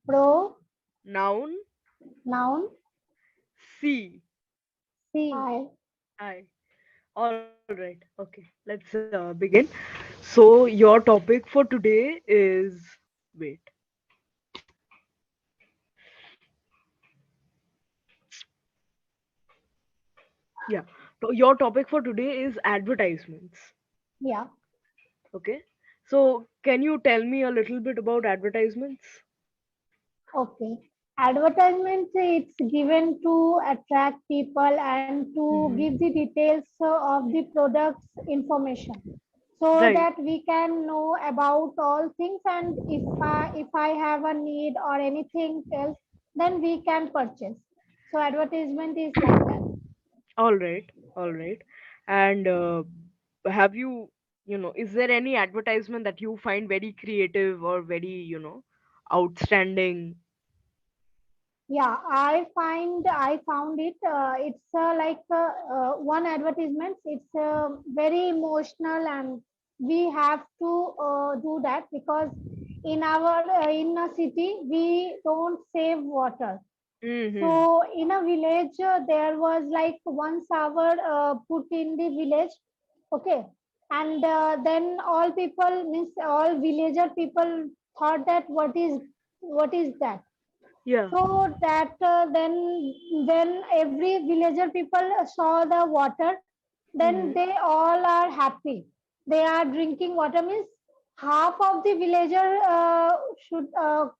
Pro, Noun. noun, C. see. I. All right. Okay. Let's begin. So your topic for today is, wait. Yeah. So your topic for today is advertisements. Yeah, Okay. So can you tell me a little bit about advertisements? okay. Advertisement it's given to attract people and to give the Mm-hmm. details of the product's information so Right. that we can know about all things, and if I have a need or anything else, then we can purchase. So advertisement is like that. All right. All right. And have you, is there any advertisement that you find very creative or very, outstanding? Yeah, I found it. It's one advertisement. It's very emotional, and we have to do that because in a city we don't save water. Mm-hmm. So in a village, there was like one shower put in the village. Okay, and then all people means all villager people thought that what is that. Yeah. So that then when every villager people saw the water, then Mm-hmm. they all are happy. They are drinking water means half of the villager should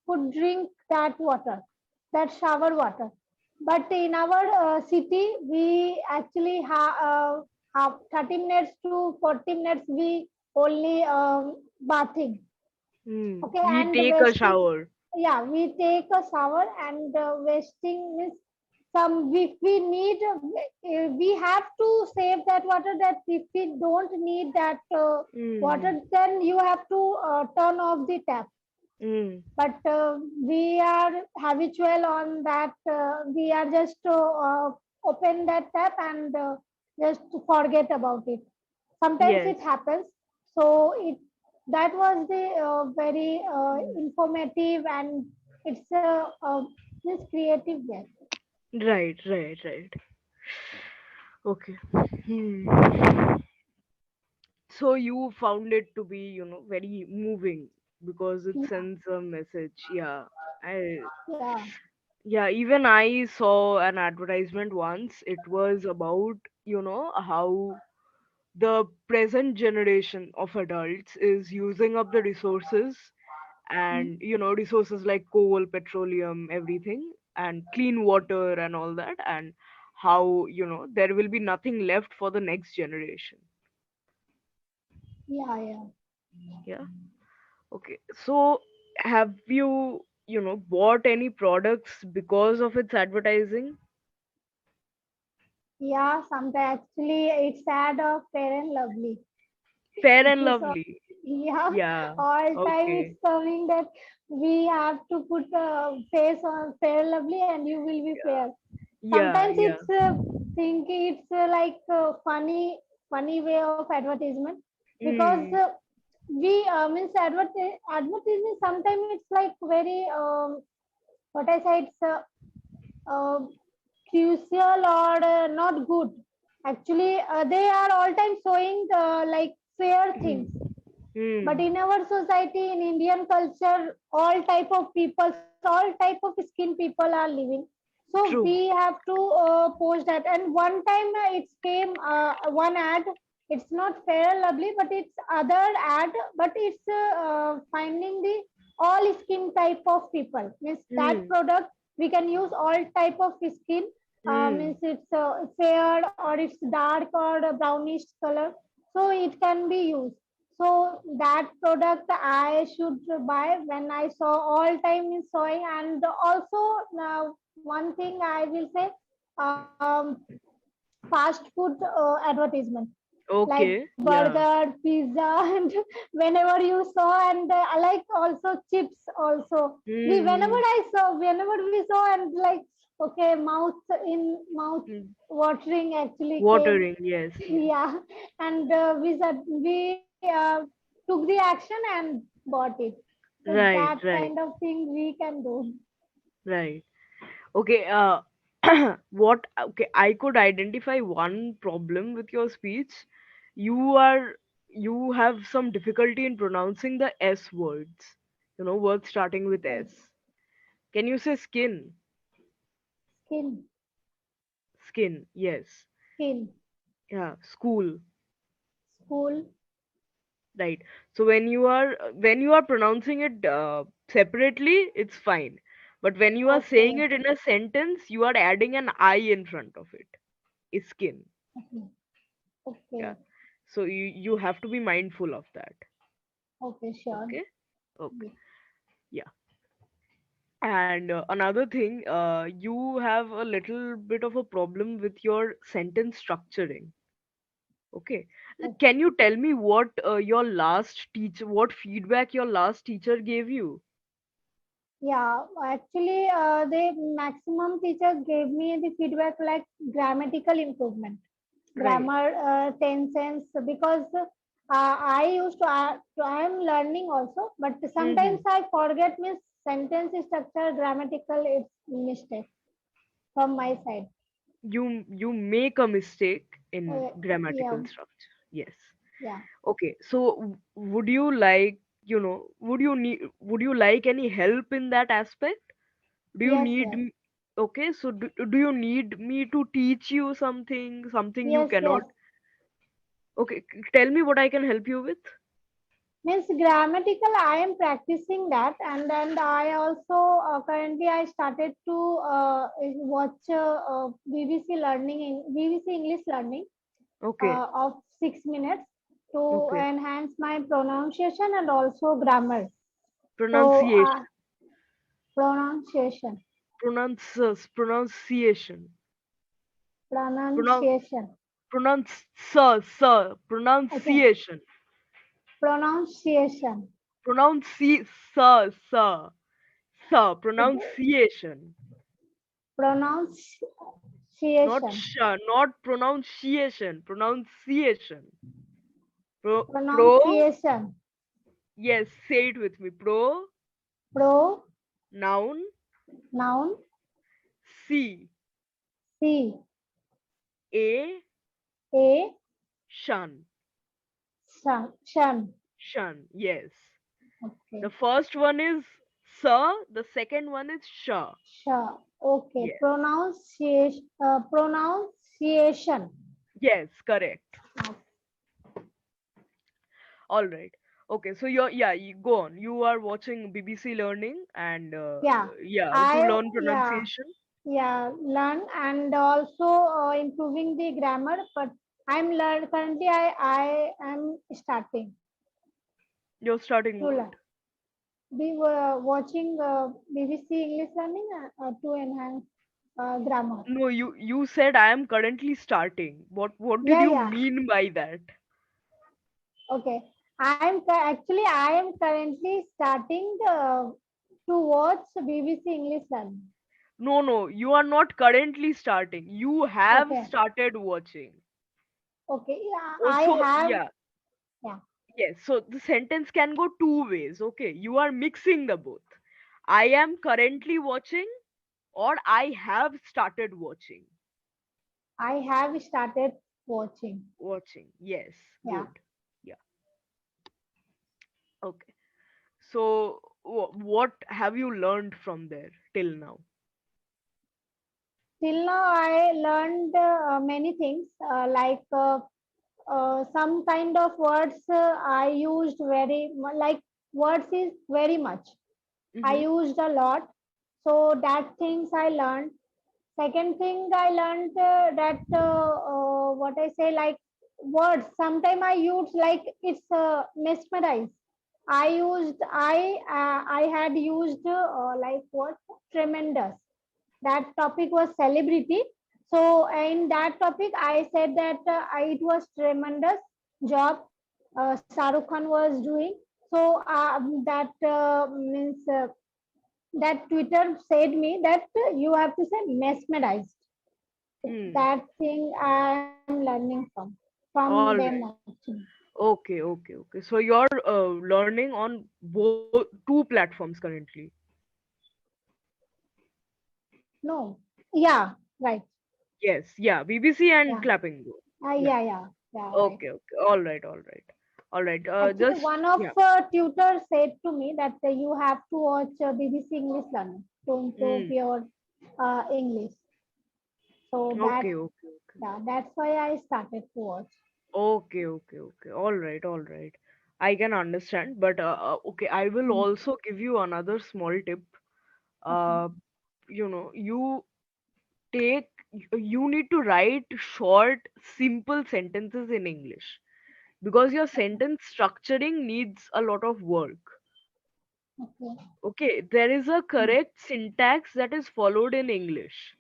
could drink that water, that shower water. But in our city, we actually have 30 minutes to 40 minutes we only bathing. Mm. Okay, We and take a wasting, shower. yeah, we take a shower and wasting means some if we need we have to save that water, that if we don't need that Mm. water, then you have to turn off the tap. Mm. But we are habitual on that, we are just open that tap and just forget about it. Sometimes Yes. it happens. So it that was the very Mm. informative, and it's this creative way. Right, right, right. Okay. Hmm. So you found it to be, very moving because it Yeah, sends a message. Yeah. I yeah, Yeah, even I saw an advertisement once. It was about, how the present generation of adults is using up the resources, and, resources like coal, petroleum, everything, and clean water and all that, and how, there will be nothing left for the next generation. yeah, yeah. Yeah. Okay. So have you, bought any products because of its advertising? Yeah, sometimes actually it's ad of Fair and Lovely. Fair If and you saw, Lovely. yeah, Yeah. all time it's Okay. coming that we have to put a face on Fair and Lovely and you will be fair. Yeah, Sometimes yeah. it's thinking it's like a funny way of advertisement because Mm. we means advertisement sometimes it's like very what I say it's uh, crucial or not good. Actually, they are all time showing like fair things, Mm. but Mm. in our society, in Indian culture, all type of people, all type of skin people are living. So we True. have to post that. And one time it came one ad. It's not fair and lovely, but it's other ad. But it's finding the all skin type of people. Means that Mm. product we can use all type of skin. Means Mm. it's fair or it's dark or a brownish color. So it can be used. So that product I should buy when I saw all time in soy. And also one thing I will say, fast food advertisement like Okay. Yeah. burger, pizza, and whenever you saw, and I like also chips also. We whenever Mm. I saw, whenever we saw, and like okay, mouth Mm. watering actually came. Watering. Yes. Yes. Yeah, and we took the action and bought it. So Right, that right, kind of thing we can do. right. Okay, what, okay, I could identify one problem with your speech. You are, you have some difficulty in pronouncing the S words, words starting with Yes. S. Can you say skin? Skin, Skin, yes. skin, Yeah, school, school. right. So when you are pronouncing it separately, it's fine. But when you are saying Okay, it in a sentence, you are adding an I in front of it. Is skin. okay, Yeah. okay, So you have to be mindful of that. okay, sure. Okay. Okay. Yeah. Yeah. And another thing, you have a little bit of a problem with your sentence structuring. Okay. Can you tell me what your last teacher, what feedback your last teacher gave you? Yeah, actually, the maximum teachers gave me the feedback like grammatical improvement, Right. grammar, tenses, because I am learning also, but sometimes Mm-hmm. I forget means sentence structure, grammatical, it's mistake from my side. You make a mistake in Yeah, grammatical structure. Yes. yeah, Okay. So would you like, would you like any help in that aspect? Do you yes, need yes, okay, so do you need me to teach you something you yes, cannot? yes. Okay, tell me what I can help you with. Means grammatical I am practicing that, and then I also currently I started to watch bbc learning in bbc english learning Okay. of 6 minutes to Okay. enhance my pronunciation and also grammar. So Pronunciation. pronunciation, Pronunciation. Pronounce pronunciation, pronounce sir okay, pronunciation. pronunciation, Sir okay, pronunciation. Not pronunciation, not pronunciation, pronunciation. Pro, pronunciation, yes, say it with me. pro, Noun, noun, C, c, A, a, shun, shun. yes. Okay. The first one is sir, the second one is sha. Sure. Okay. Yes, Pronunciation. yes, correct. Uh, All right. Okay, so yeah, you go on. You are watching BBC Learning and Yeah. yeah, to I learn yeah pronunciation. learn and also improving the grammar. But I'm learn currently. I am starting You're starting to what? learn. We were watching BBC English learning to enhance grammar. No, you said I am currently starting. What did Yeah, you yeah. mean by that? Okay. Actually I am currently starting to watch BBC English learning. No, no, you are not currently starting. You have Okay. started watching. Okay. Yeah, Oh, I so have. yeah, Yeah, yes. So the sentence can go two ways. Okay, you are mixing the both. I am currently watching, or I have started watching. I have started watching. Watching. Yes, Yeah. good. Yeah. Okay. So what have you learned from there till now? Till now, I learned many things some kind of words I used like words is very much. I Mm-hmm. used a lot. So that things I learned. Second thing I learned that what I say like words. Sometimes I use like it's mesmerized. I had used like what tremendous. That topic was celebrity. So in that topic, I said that it was tremendous job Shah Rukh Khan was doing. So that means that Twitter said me that you have to say mesmerized. Hmm. That thing I am learning from All them right. actually. Okay. So you're learning on both two platforms currently. No. Yeah. Right. Yes, yeah, BBC and Yeah. Clapingo. Yeah. Yeah. Right. Okay. All right. Actually, Just one of yeah. tutors said to me that you have to watch BBC English Learning to improve Mm. your English. So that, Okay. yeah, that's why I started to watch. Okay. All right. I can understand, but okay, I will Mm. also give you another small tip. Okay. Uh, you take you need to write short, simple sentences in English because your sentence structuring needs a lot of work. Okay. Okay, there is a Mm. correct syntax that is followed in English.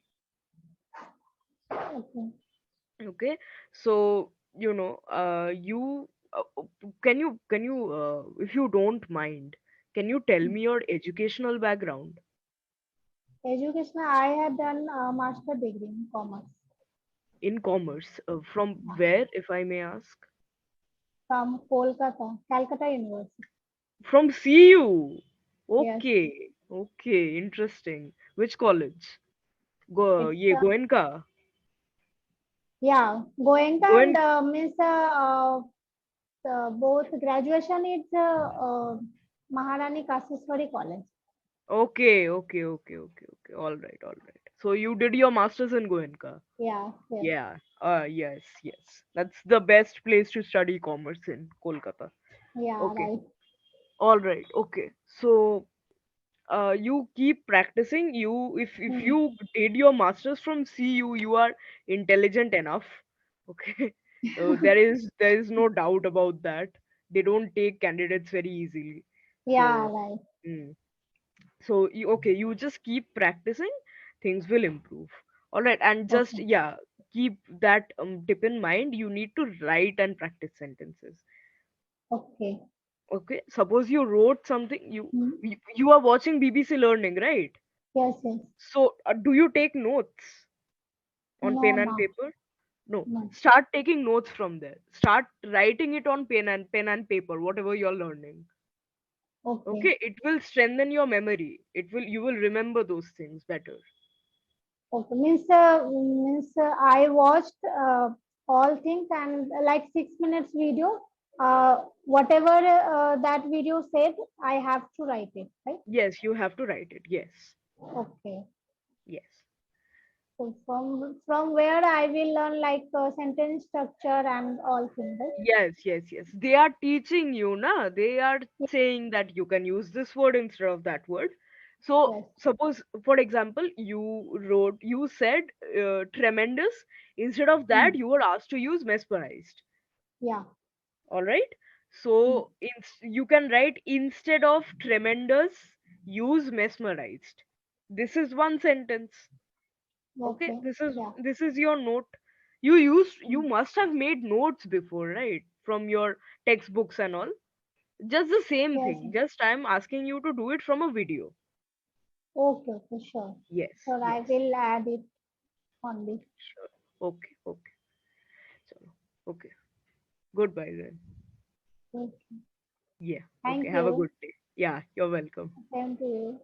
Okay. Okay, so you if you don't mind, can you tell Mm. me your educational background Education, I had done a master degree in commerce in commerce? From where, if I may ask? from Kolkata, Calcutta University. From CU. Yes, Okay, interesting. Which college? it's Goenka. yeah, Goenka and Goen. means both graduation is Maharani Kasishwari College. Okay. All right. So you did your masters in Goenka. Yeah, yes, Yeah. Yes. That's the best place to study commerce in Kolkata. yeah, Okay. right. All right. Okay. So, you keep practicing. If Hmm. you did your masters from CU, you are intelligent enough. Okay. There is no doubt about that. They don't take candidates very easily. Yeah, So, right. mm. So you just keep practicing, things will improve. All right, and just Okay, yeah, keep that tip in mind. You need to write and practice sentences. okay. Okay, suppose you wrote something, Hmm. you are watching BBC Learning, right? Yes, yes. So do you take notes on No, pen and no, paper? No, no. start taking notes from there. Start writing it on pen and paper, whatever you're learning. Okay, Okay, it will strengthen your memory. You will remember those things better. okay. Means I watched all things and like 6 minutes video. Whatever that video said, I have to write it, right? Yes, you have to write it. Yes. Okay. Yes. So from where I will learn like sentence structure and all things, right? Yes. They are teaching you, na. They are saying that you can use this word instead of that word. So, Yes. suppose, for example, you said tremendous. Instead of that, Hmm. you were asked to use mesmerized. Yeah. All right. Hmm. So, you can write instead of tremendous, use mesmerized. This is one sentence. Okay, Okay. this is Yeah. this is your note. You Hmm. must have made notes before, right? From your textbooks and all. Just the same Yes. thing. Just I'm asking you to do it from a video. Okay. Okay. Sure. Yes, Sure. I yes. will add it on this. Sure. Okay. So, okay. Goodbye then. Okay. Yeah. Okay. Thank Have a you. good day. Yeah, you're welcome. Same to you.